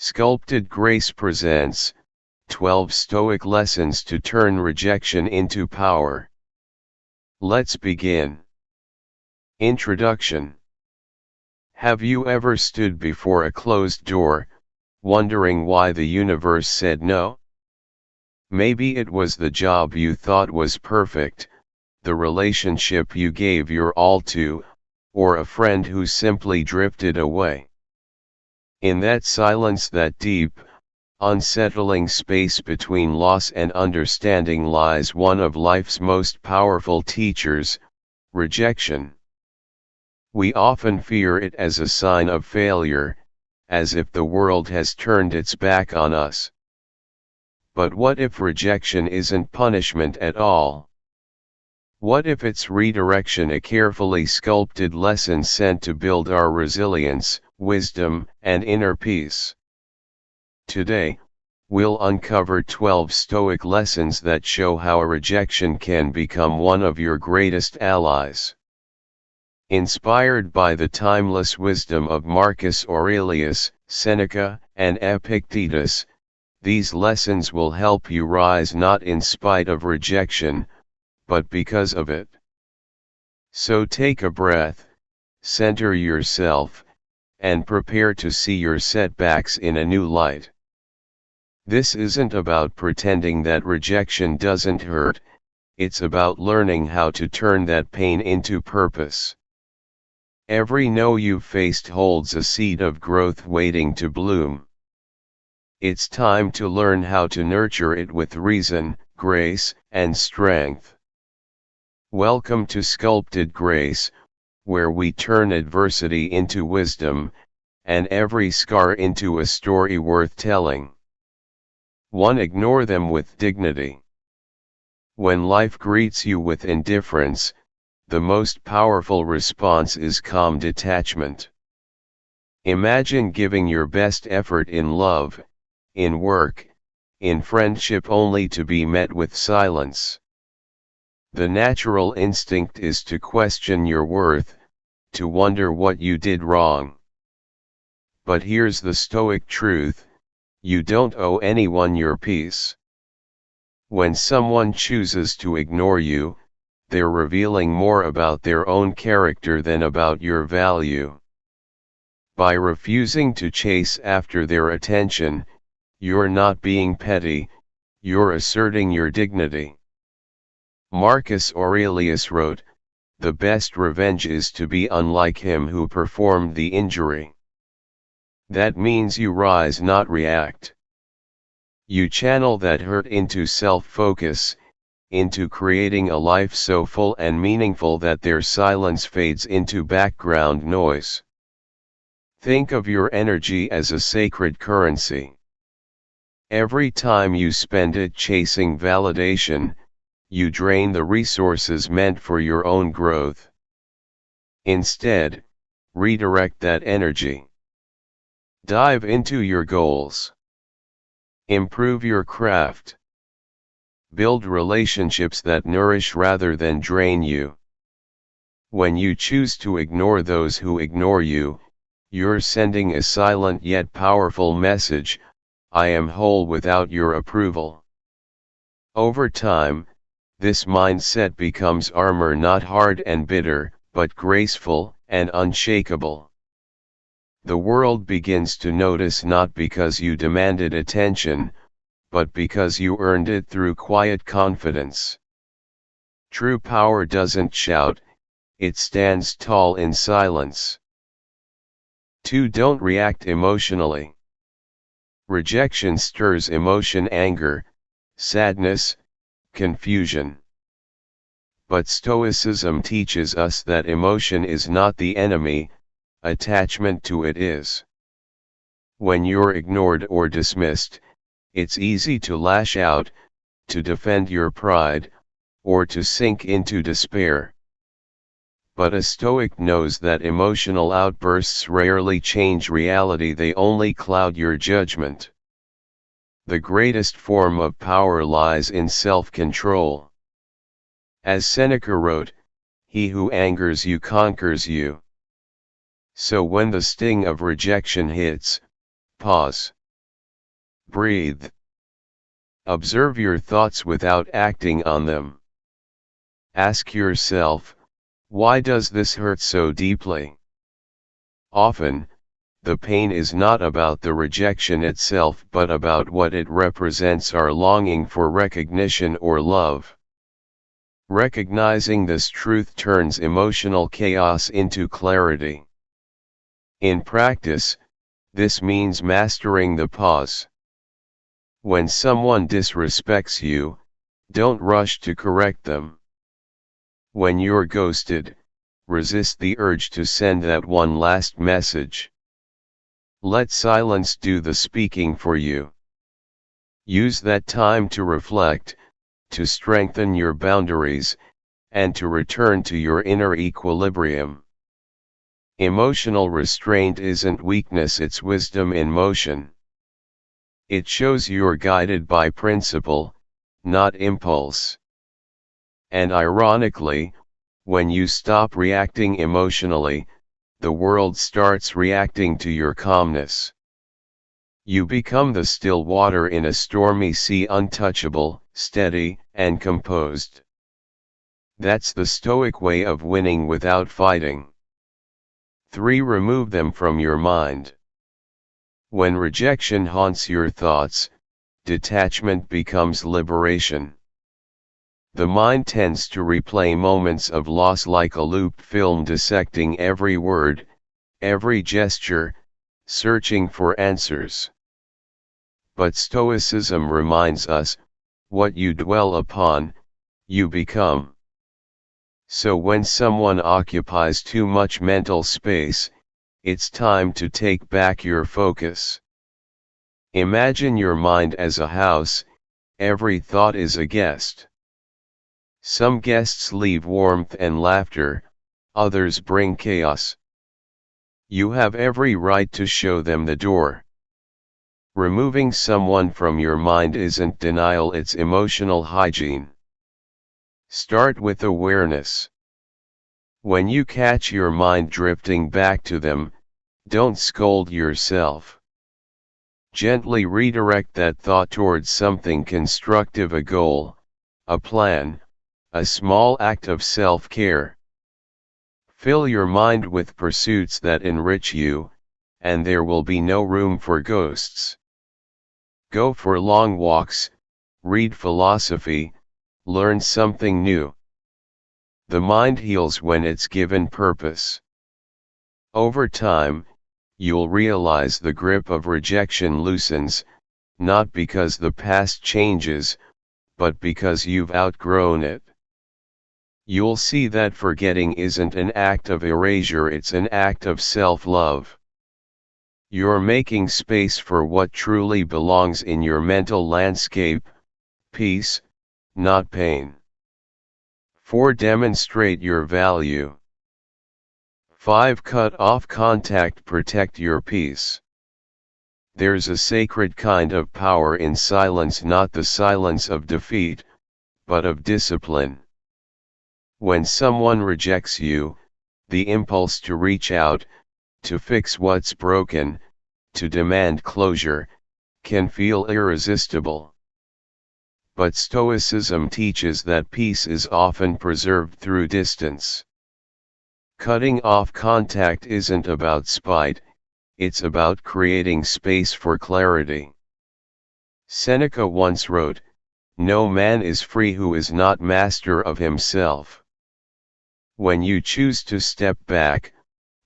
Sculpted Grace presents 12 Stoic lessons to turn rejection into power. Let's begin. Introduction. Have you ever stood before a closed door, wondering why the universe said no? Maybe it was the job you thought was perfect, the relationship you gave your all to, or a friend who simply drifted away. In that silence, that deep, unsettling space between loss and understanding, lies one of life's most powerful teachers, rejection. We often fear it as a sign of failure, as if the world has turned its back on us. But what if rejection isn't punishment at all? What if it's redirection, a carefully sculpted lesson sent to build our resilience, wisdom, and inner peace? Today, we'll uncover 12 Stoic lessons that show how a rejection can become one of your greatest allies. Inspired by the timeless wisdom of Marcus Aurelius, Seneca, and Epictetus, these lessons will help you rise not in spite of rejection, but because of it. So take a breath, center yourself, and prepare to see your setbacks in a new light. This isn't about pretending that rejection doesn't hurt, it's about learning how to turn that pain into purpose. Every no you've faced holds a seed of growth waiting to bloom. It's time to learn how to nurture it with reason, grace, and strength. Welcome to Sculpted Grace, where we turn adversity into wisdom, and every scar into a story worth telling. 1. Ignore them with dignity. When life greets you with indifference, the most powerful response is calm detachment. Imagine giving your best effort in love, in work, in friendship, only to be met with silence. The natural instinct is to question your worth, to wonder what you did wrong. But here's the Stoic truth: you don't owe anyone your peace. When someone chooses to ignore you, they're revealing more about their own character than about your value. By refusing to chase after their attention, you're not being petty, you're asserting your dignity. Marcus Aurelius wrote, "The best revenge is to be unlike him who performed the injury." That means you rise, not react. You channel that hurt into self-focus, into creating a life so full and meaningful that their silence fades into background noise. Think of your energy as a sacred currency. Every time you spend it chasing validation, you drain the resources meant for your own growth. Instead, redirect that energy. Dive into your goals. Improve your craft. Build relationships that nourish rather than drain you. When you choose to ignore those who ignore you, you're sending a silent yet powerful message: I am whole without your approval. Over time, this mindset becomes armor, not hard and bitter, but graceful and unshakable. The world begins to notice, not because you demanded attention, but because you earned it through quiet confidence. True power doesn't shout, it stands tall in silence. 2. Don't react emotionally. Rejection stirs emotion: anger, sadness, confusion. But Stoicism teaches us that emotion is not the enemy, attachment to it is. When you're ignored or dismissed, it's easy to lash out, to defend your pride, or to sink into despair. But a Stoic knows that emotional outbursts rarely change reality, they only cloud your judgment. The greatest form of power lies in self-control. As Seneca wrote, "He who angers you conquers you." So when the sting of rejection hits, pause. Breathe. Observe your thoughts without acting on them. Ask yourself, why does this hurt so deeply? Often, the pain is not about the rejection itself but about what it represents: our longing for recognition or love. Recognizing this truth turns emotional chaos into clarity. In practice, this means mastering the pause. When someone disrespects you, don't rush to correct them. When you're ghosted, resist the urge to send that one last message. Let silence do the speaking for you. Use that time to reflect, to strengthen your boundaries, and to return to your inner equilibrium. Emotional restraint isn't weakness, it's wisdom in motion. It shows you're guided by principle, not impulse. And ironically, when you stop reacting emotionally, the world starts reacting to your calmness. You become the still water in a stormy sea, untouchable, steady, and composed. That's the Stoic way of winning without fighting. 3. Remove them from your mind. When rejection haunts your thoughts, detachment becomes liberation. The mind tends to replay moments of loss like a looped film, dissecting every word, every gesture, searching for answers. But Stoicism reminds us, what you dwell upon, you become. So when someone occupies too much mental space, it's time to take back your focus. Imagine your mind as a house, every thought is a guest. Some guests leave warmth and laughter, others bring chaos. You have every right to show them the door. Removing someone from your mind isn't denial, it's emotional hygiene. Start with awareness. When you catch your mind drifting back to them, don't scold yourself. Gently redirect that thought towards something constructive: a goal, a plan, a small act of self-care. Fill your mind with pursuits that enrich you, and there will be no room for ghosts. Go for long walks, read philosophy, learn something new. The mind heals when it's given purpose. Over time, you'll realize the grip of rejection loosens, not because the past changes, but because you've outgrown it. You'll see that forgetting isn't an act of erasure, it's an act of self-love. You're making space for what truly belongs in your mental landscape: peace, not pain. 4. Demonstrate your value. 5. Cut off contact, protect your peace. There's a sacred kind of power in silence, not the silence of defeat, but of discipline. When someone rejects you, the impulse to reach out, to fix what's broken, to demand closure, can feel irresistible. But Stoicism teaches that peace is often preserved through distance. Cutting off contact isn't about spite, it's about creating space for clarity. Seneca once wrote, "No man is free who is not master of himself." When you choose to step back,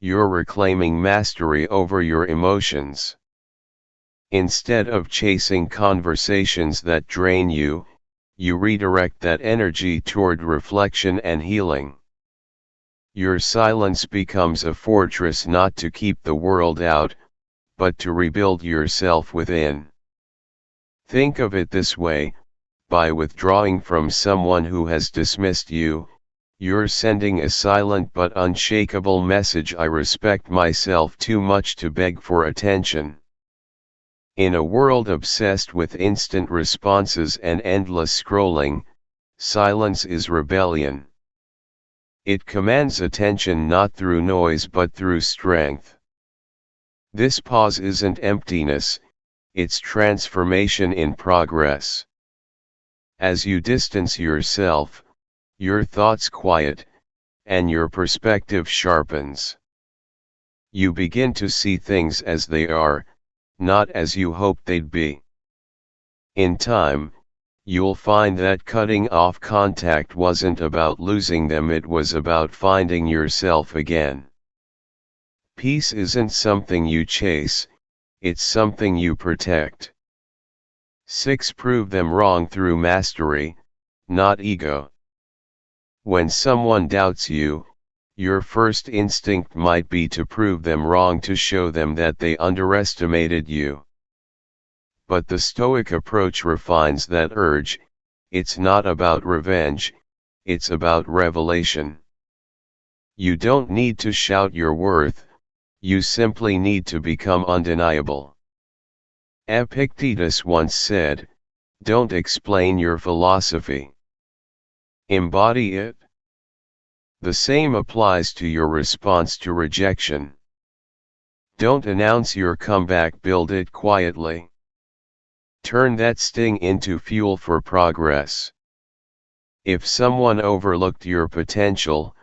you're reclaiming mastery over your emotions. Instead of chasing conversations that drain you, you redirect that energy toward reflection and healing. Your silence becomes a fortress, not to keep the world out, but to rebuild yourself within. Think of it this way: by withdrawing from someone who has dismissed you, you're sending a silent but unshakable message: I respect myself too much to beg for attention. In a world obsessed with instant responses and endless scrolling, silence is rebellion. It commands attention not through noise but through strength. This pause isn't emptiness, it's transformation in progress. As you distance yourself, your thoughts quiet, and your perspective sharpens. You begin to see things as they are, not as you hoped they'd be. In time, you'll find that cutting off contact wasn't about losing them, it was about finding yourself again. Peace isn't something you chase, it's something you protect. 6. Prove them wrong through mastery, not ego. When someone doubts you, your first instinct might be to prove them wrong, to show them that they underestimated you. But the Stoic approach refines that urge. It's not about revenge, it's about revelation. You don't need to shout your worth, you simply need to become undeniable. Epictetus once said, "Don't explain your philosophy. Embody it." The same applies to your response to rejection. Don't announce your comeback, build it quietly. Turn that sting into fuel for progress. If someone overlooked your potential,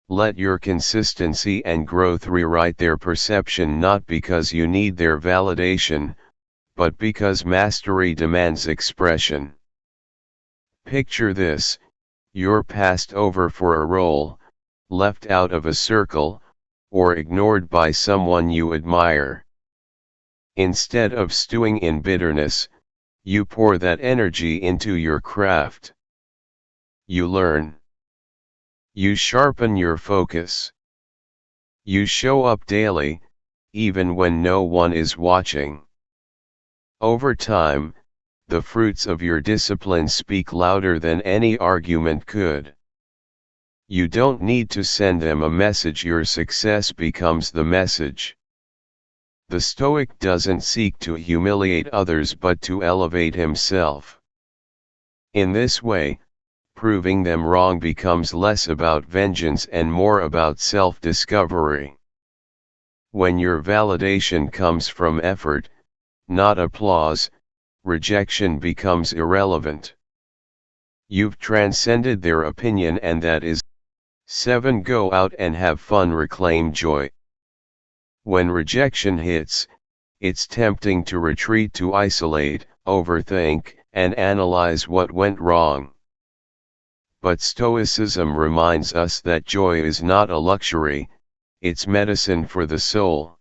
let your consistency and growth rewrite their perception, not because you need their validation, but because mastery demands expression. Picture this: you're passed over for a role, left out of a circle, or ignored by someone you admire. Instead of stewing in bitterness, you pour that energy into your craft. You learn. You sharpen your focus. You show up daily, even when no one is watching. Over time, the fruits of your discipline speak louder than any argument could. You don't need to send them a message, your success becomes the message. The Stoic doesn't seek to humiliate others but to elevate himself. In this way, proving them wrong becomes less about vengeance and more about self-discovery. When your validation comes from effort, not applause, rejection becomes irrelevant. You've transcended their opinion, and that is. 7. Go out and have fun, reclaim joy. When rejection hits, it's tempting to retreat, to isolate, overthink, and analyze what went wrong. But Stoicism reminds us that joy is not a luxury, it's medicine for the soul.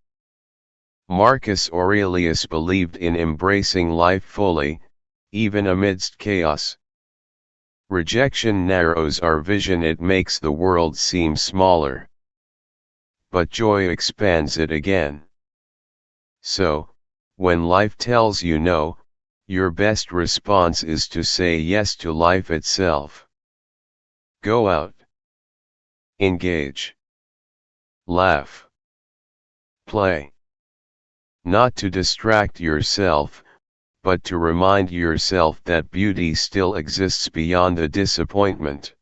Marcus Aurelius believed in embracing life fully, even amidst chaos. Rejection narrows our vision, it makes the world seem smaller. But joy expands it again. So, when life tells you no, your best response is to say yes to life itself. Go out. Engage. Laugh. Play. Not to distract yourself, but to remind yourself that beauty still exists beyond the disappointment.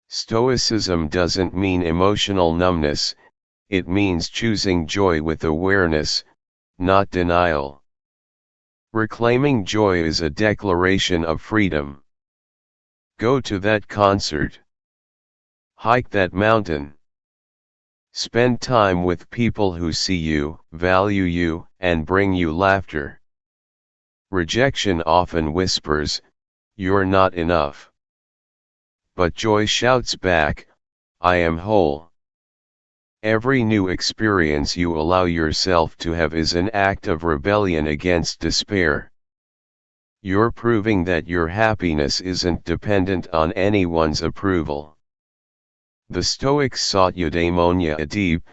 Stoicism doesn't mean emotional numbness, it means choosing joy with awareness, not denial. Reclaiming joy is a declaration of freedom. Go to that concert. Hike that mountain. Spend time with people who see you, value you, and bring you laughter. Rejection often whispers, "You're not enough." But joy shouts back, "I am whole." Every new experience you allow yourself to have is an act of rebellion against despair. You're proving that your happiness isn't dependent on anyone's approval. The Stoics sought eudaimonia, a deep,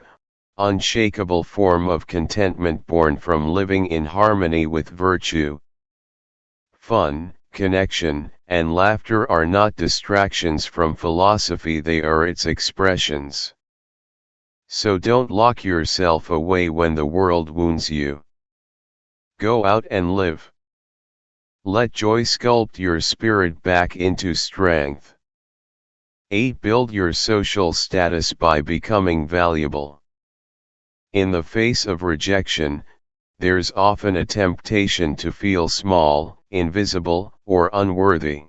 unshakable form of contentment born from living in harmony with virtue. Fun, connection, and laughter are not distractions from philosophy, they are its expressions. So don't lock yourself away when the world wounds you. Go out and live. Let joy sculpt your spirit back into strength. 8. Build your social status by becoming valuable. In the face of rejection, there's often a temptation to feel small, invisible, or unworthy.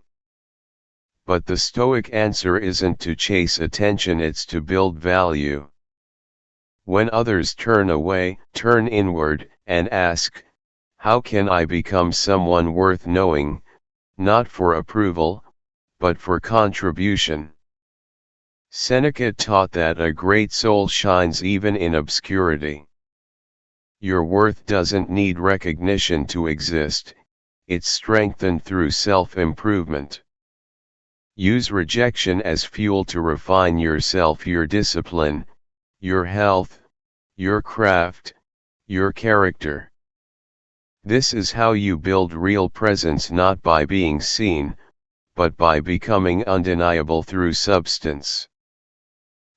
But the Stoic answer isn't to chase attention, it's to build value. When others turn away, turn inward, and ask, how can I become someone worth knowing, not for approval, but for contribution? Seneca taught that a great soul shines even in obscurity. Your worth doesn't need recognition to exist, it's strengthened through self-improvement. Use rejection as fuel to refine yourself, your discipline, your health, your craft, your character. This is how you build real presence, not by being seen, but by becoming undeniable through substance.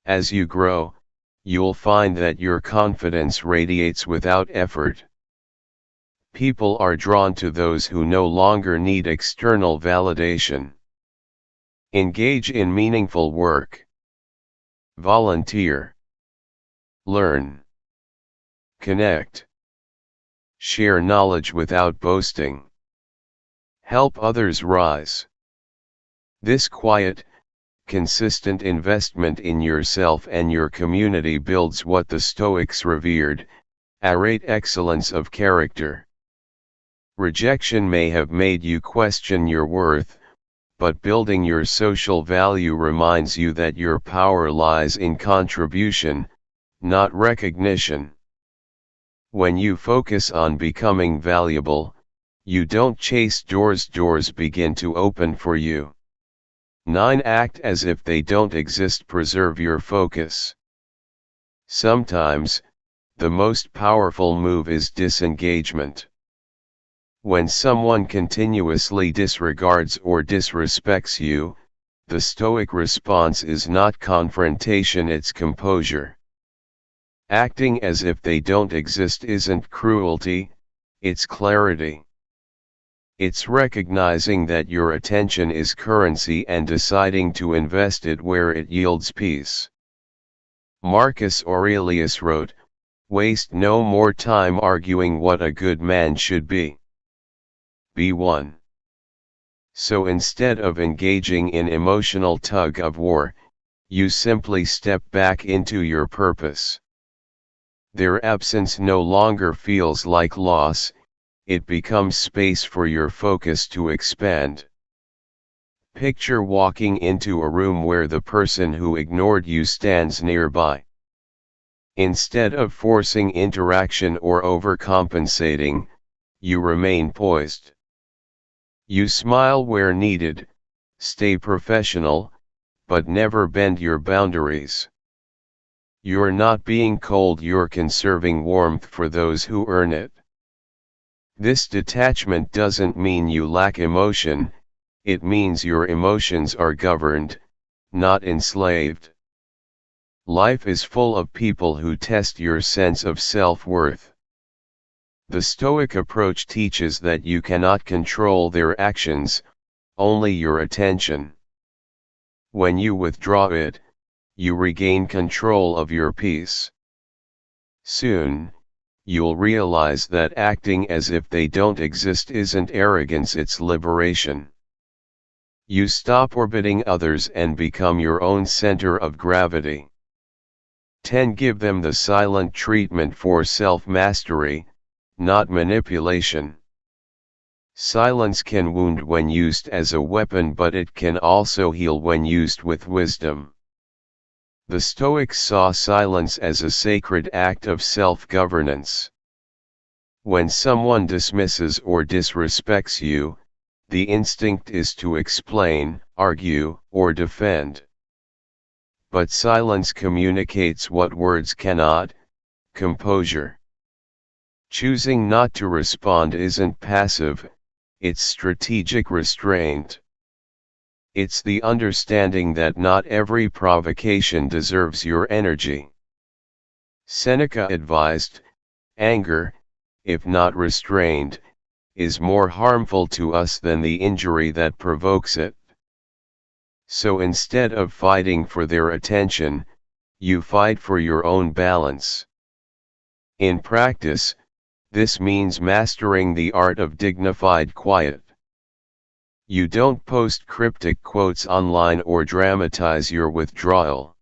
As you grow, you'll find that your confidence radiates without effort. People are drawn to those who no longer need external validation. Engage in meaningful work. Volunteer. Learn. Connect. Share knowledge without boasting. Help others rise. This quiet, consistent investment in yourself and your community builds what the Stoics revered, arrayed excellence of character. Rejection may have made you question your worth, but building your social value reminds you that your power lies in contribution, not recognition. When you focus on becoming valuable, you don't chase doors, doors begin to open for you. 9. Act as if they don't exist. Preserve your focus. Sometimes, the most powerful move is disengagement. When someone continuously disregards or disrespects you, the Stoic response is not confrontation, it's composure. Acting as if they don't exist isn't cruelty, it's clarity. It's recognizing that your attention is currency and deciding to invest it where it yields peace. Marcus Aurelius wrote, "Waste no more time arguing what a good man should be. Be one." So instead of engaging in emotional tug of war, you simply step back into your purpose. Their absence no longer feels like loss, it becomes space for your focus to expand. Picture walking into a room where the person who ignored you stands nearby. Instead of forcing interaction or overcompensating, you remain poised. You smile where needed, stay professional, but never bend your boundaries. You're not being cold, you're conserving warmth for those who earn it. This detachment doesn't mean you lack emotion, it means your emotions are governed, not enslaved. Life is full of people who test your sense of self-worth. The Stoic approach teaches that you cannot control their actions, only your attention. When you withdraw it, you regain control of your peace. Soon, you'll realize that acting as if they don't exist isn't arrogance, it's liberation. You stop orbiting others and become your own center of gravity. 10. Give them the silent treatment for self-mastery, not manipulation. Silence can wound when used as a weapon, but it can also heal when used with wisdom. The Stoics saw silence as a sacred act of self-governance. When someone dismisses or disrespects you, the instinct is to explain, argue, or defend. But silence communicates what words cannot: composure. Choosing not to respond isn't passive, it's strategic restraint. It's the understanding that not every provocation deserves your energy. Seneca advised, anger, if not restrained, is more harmful to us than the injury that provokes it. So instead of fighting for their attention, you fight for your own balance. In practice, This means mastering the art of dignified quiet. You don't post cryptic quotes online or dramatize your withdrawal.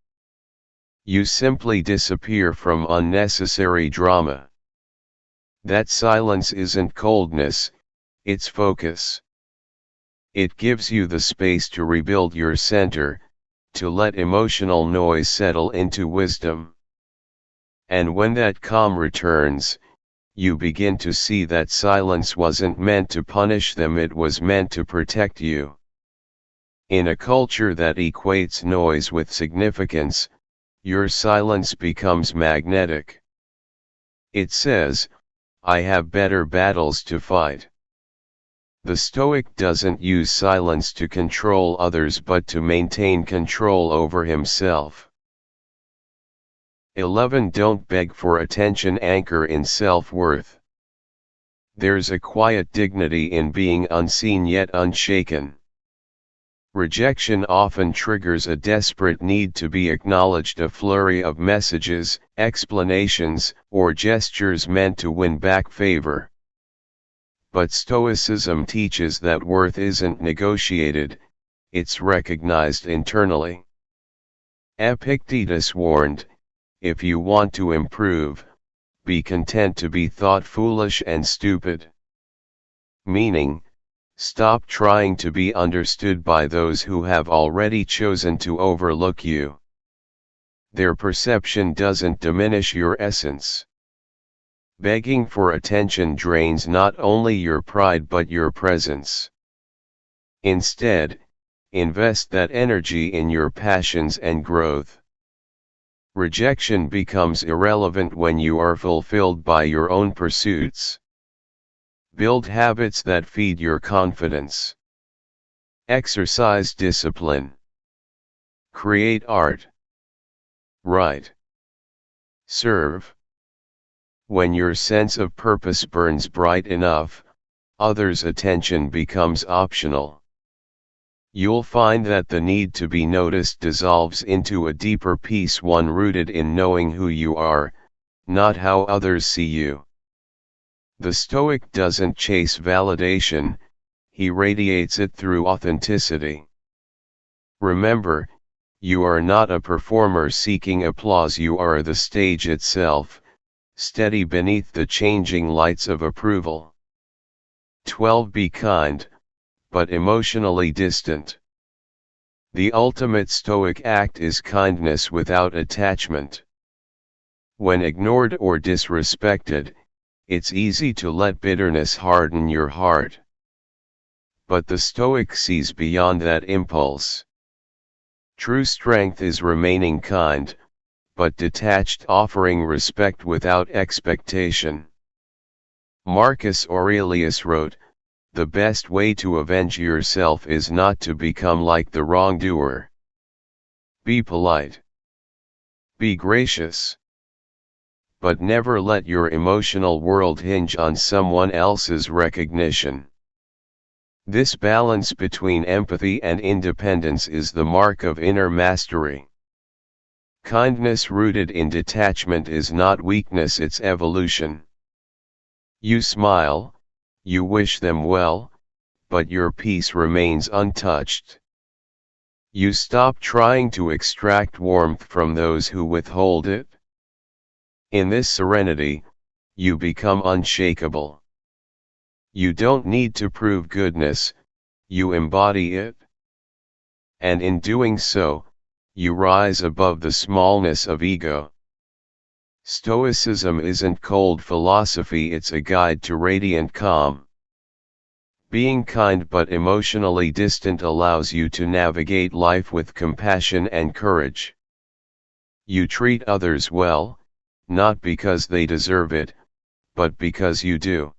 You simply disappear from unnecessary drama. That silence isn't coldness, it's focus. It gives you the space to rebuild your center, to let emotional noise settle into wisdom. And when that calm returns, you begin to see that silence wasn't meant to punish them, it was meant to protect you. In a culture that equates noise with significance, your silence becomes magnetic. It says, I have better battles to fight. The Stoic doesn't use silence to control others but to maintain control over himself. 11. Don't beg for attention. Anchor in self-worth. There's a quiet dignity in being unseen yet unshaken. Rejection often triggers a desperate need to be acknowledged, a flurry of messages, explanations, or gestures meant to win back favor. But Stoicism teaches that worth isn't negotiated, it's recognized internally. Epictetus warned, if you want to improve, be content to be thought foolish and stupid. Meaning, stop trying to be understood by those who have already chosen to overlook you. Their perception doesn't diminish your essence. Begging for attention drains not only your pride but your presence. Instead, invest that energy in your passions and growth. Rejection becomes irrelevant when you are fulfilled by your own pursuits. Build habits that feed your confidence. Exercise discipline. Create art. Write. Serve. When your sense of purpose burns bright enough, others' attention becomes optional. You'll find that the need to be noticed dissolves into a deeper peace, one rooted in knowing who you are, not how others see you. The Stoic doesn't chase validation, he radiates it through authenticity. Remember, you are not a performer seeking applause, you are the stage itself, steady beneath the changing lights of approval. 12. Be kind, but emotionally distant. The ultimate Stoic act is kindness without attachment. When ignored or disrespected, it's easy to let bitterness harden your heart. But the Stoic sees beyond that impulse. True strength is remaining kind, but detached, offering respect without expectation. Marcus Aurelius wrote, the best way to avenge yourself is not to become like the wrongdoer. Be polite. Be gracious. But never let your emotional world hinge on someone else's recognition. This balance between empathy and independence is the mark of inner mastery. Kindness rooted in detachment is not weakness, it's evolution. You smile, you wish them well, but your peace remains untouched. You stop trying to extract warmth from those who withhold it. In this serenity, you become unshakable. You don't need to prove goodness, you embody it. And in doing so, you rise above the smallness of ego. Stoicism isn't cold philosophy, it's a guide to radiant calm. Being kind but emotionally distant allows you to navigate life with compassion and courage. You treat others well, not because they deserve it, but because you do.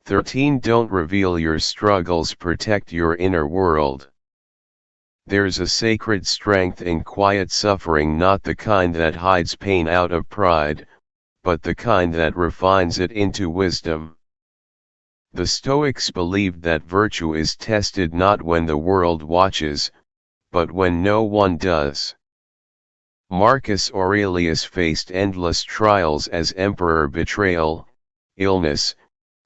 13. Don't reveal your struggles, protect your inner world. There's a sacred strength in quiet suffering, not the kind that hides pain out of pride, but the kind that refines it into wisdom. The Stoics believed that virtue is tested not when the world watches, but when no one does. Marcus Aurelius faced endless trials as emperor, betrayal, illness,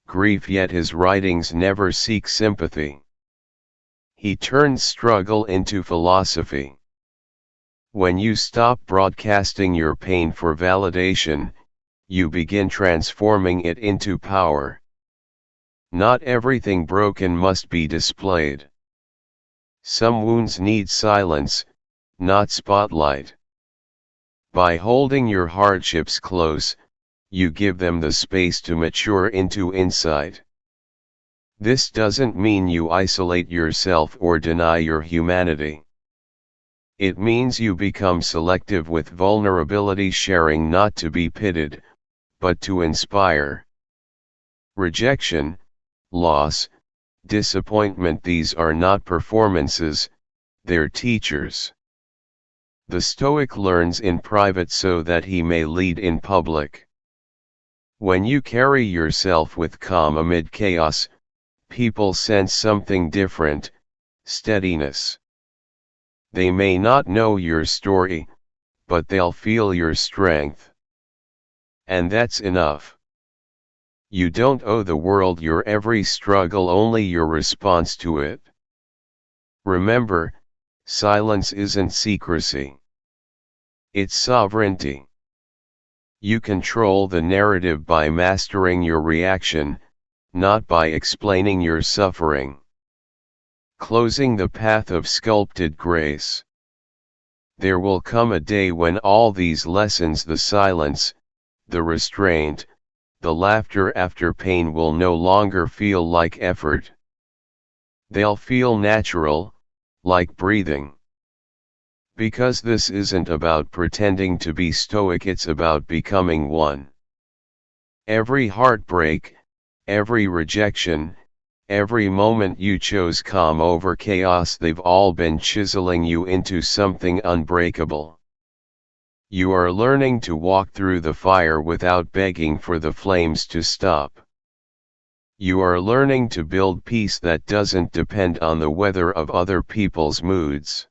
grief, yet his writings never seek sympathy. He turned struggle into philosophy. When you stop broadcasting your pain for validation, you begin transforming it into power. Not everything broken must be displayed. Some wounds need silence, not spotlight. By holding your hardships close, you give them the space to mature into insight. This doesn't mean you isolate yourself or deny your humanity. It means you become selective with vulnerability, sharing not to be pitied, but to inspire. Rejection, loss, disappointment, these are not performances, they're teachers. The Stoic learns in private so that he may lead in public. When you carry yourself with calm amid chaos, people sense something different, steadiness. They may not know your story, but they'll feel your strength. And that's enough. You don't owe the world your every struggle, only your response to it. Remember, silence isn't secrecy. It's sovereignty. You control the narrative by mastering your reaction, not by explaining your suffering. Closing the path of sculpted grace. There will come a day when all these lessons, the silence, the restraint, the laughter after pain, will no longer feel like effort. They'll feel natural, like breathing. Because this isn't about pretending to be stoic, it's about becoming one. Every heartbreak, every rejection, every moment you chose calm over chaos, they've all been chiseling you into something unbreakable. You are learning to walk through the fire without begging for the flames to stop. You are learning to build peace that doesn't depend on the weather of other people's moods.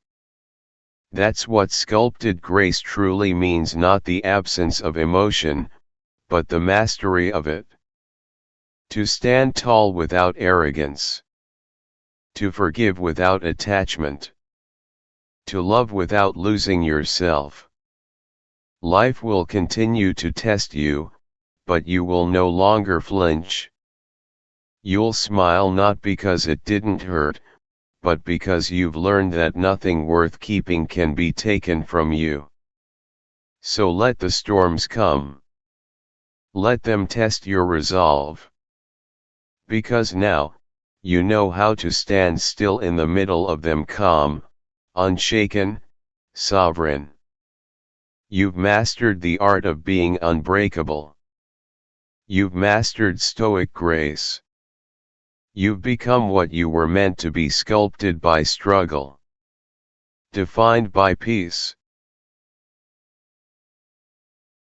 That's what sculpted grace truly means, not the absence of emotion, but the mastery of it. To stand tall without arrogance. To forgive without attachment. To love without losing yourself. Life will continue to test you, but you will no longer flinch. You'll smile not because it didn't hurt, but because you've learned that nothing worth keeping can be taken from you. So let the storms come. Let them test your resolve. Because now, you know how to stand still in the middle of them, calm, unshaken, sovereign. You've mastered the art of being unbreakable. You've mastered stoic grace. You've become what you were meant to be, sculpted by struggle, defined by peace.